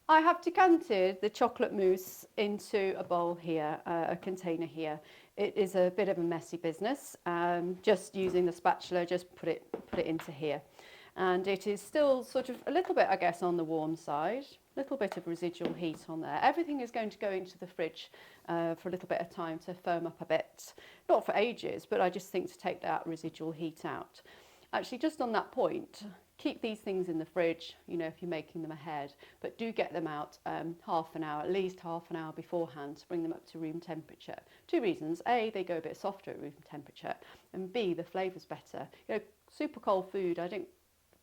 I have decanted the chocolate mousse into a bowl here, a container here. It is a bit of a messy business. Just using the spatula, just put it into here. And it is still sort of a little bit, I guess, on the warm side, a little bit of residual heat on there. Everything is going to go into the fridge for a little bit of time to firm up a bit. Not for ages, but I just think to take that residual heat out. Actually, just on that point, keep these things in the fridge, you know, if you're making them ahead, but do get them out half an hour, at least half an hour beforehand to bring them up to room temperature. Two reasons: A, they go a bit softer at room temperature, and B, the flavour's better. You know, super cold food, I don't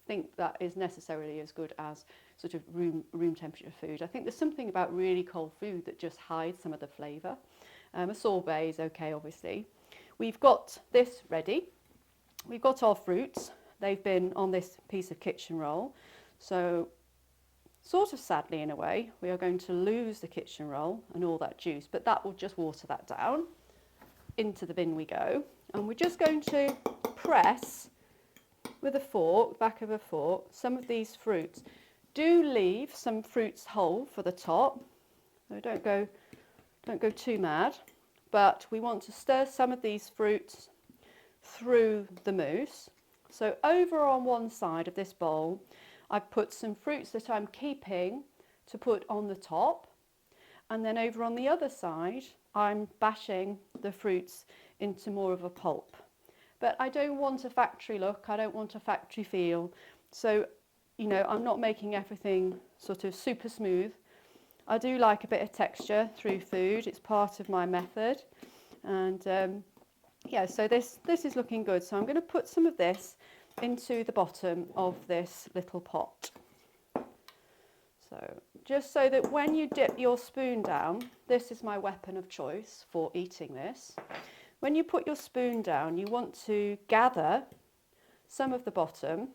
think that is necessarily as good as sort of room temperature food. I think there's something about really cold food that just hides some of the flavour. A sorbet is okay, obviously. We've got this ready. We've got our fruits. They've been on this piece of kitchen roll. So sort of sadly in a way, we are going to lose the kitchen roll and all that juice, but that will just water that down. Into the bin we go. And we're just going to press with a fork, back of a fork, some of these fruits. Do leave some fruits whole for the top. So don't go too mad, but we want to stir some of these fruits through the mousse. So over on one side of this bowl, I've put some fruits that I'm keeping to put on the top. And then over on the other side, I'm bashing the fruits into more of a pulp. But I don't want a factory look, I don't want a factory feel. So, you know, I'm not making everything sort of super smooth. I do like a bit of texture through food, it's part of my method. And yeah, so this is looking good. So I'm going to put some of this into the bottom of this little pot. So just so that when you dip your spoon down, this is my weapon of choice for eating this. When you put your spoon down, you want to gather some of the bottom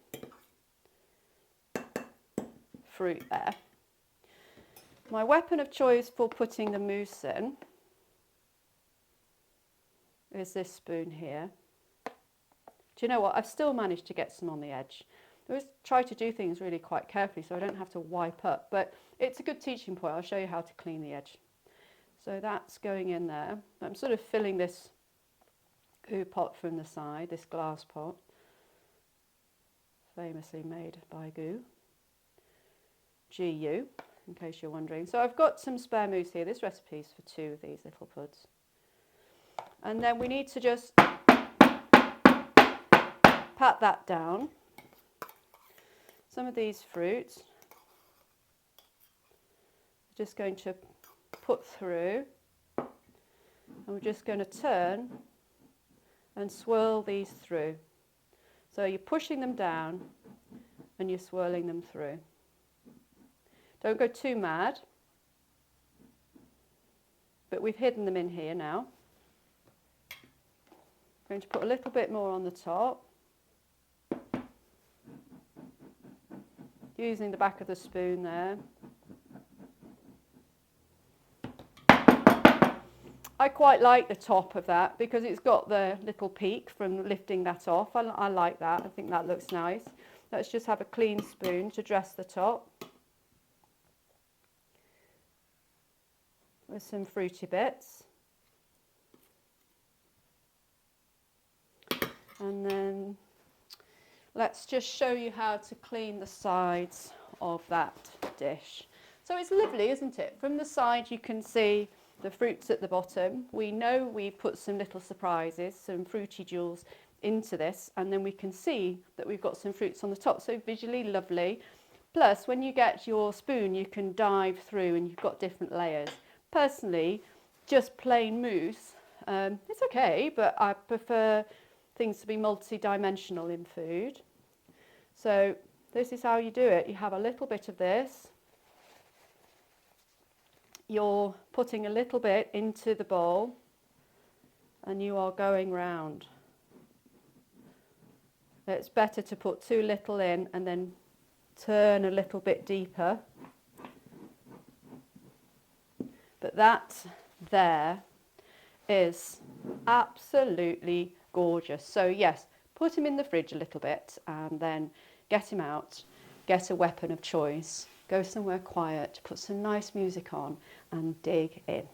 fruit there. My weapon of choice for putting the mousse in is this spoon here. Do you know what? I've still managed to get some on the edge. I always try to do things really quite carefully so I don't have to wipe up, but it's a good teaching point. I'll show you how to clean the edge. So that's going in there. I'm sort of filling this goo pot from the side, this glass pot, famously made by Goo, GU, in case you're wondering. So I've got some spare mousse here. This recipe is for 2 of these little puds. And then we need to just pat that down. Some of these fruits, just going to put through, and we're just going to turn and swirl these through. So you're pushing them down and you're swirling them through. Don't go too mad, but we've hidden them in here now. I'm going to put a little bit more on the top, using the back of the spoon there. I quite like the top of that because it's got the little peak from lifting that off. I like that. I think that looks nice. Let's just have a clean spoon to dress the top with some fruity bits. And then let's just show you how to clean the sides of that dish. So it's lovely, isn't it? From the side you can see the fruits at the bottom. We know we've put some little surprises, some fruity jewels into this, and then we can see that we've got some fruits on the top. So visually lovely. Plus, when you get your spoon, you can dive through and you've got different layers. Personally, just plain mousse, it's okay, but I prefer things to be multi-dimensional in food. So this is how you do it. You have a little bit of this. You're putting a little bit into the bowl and you are going round. It's better to put too little in and then turn a little bit deeper. But that there is absolutely gorgeous. So yes, put him in the fridge a little bit and then get him out, get a weapon of choice go somewhere quiet, put some nice music on and dig in.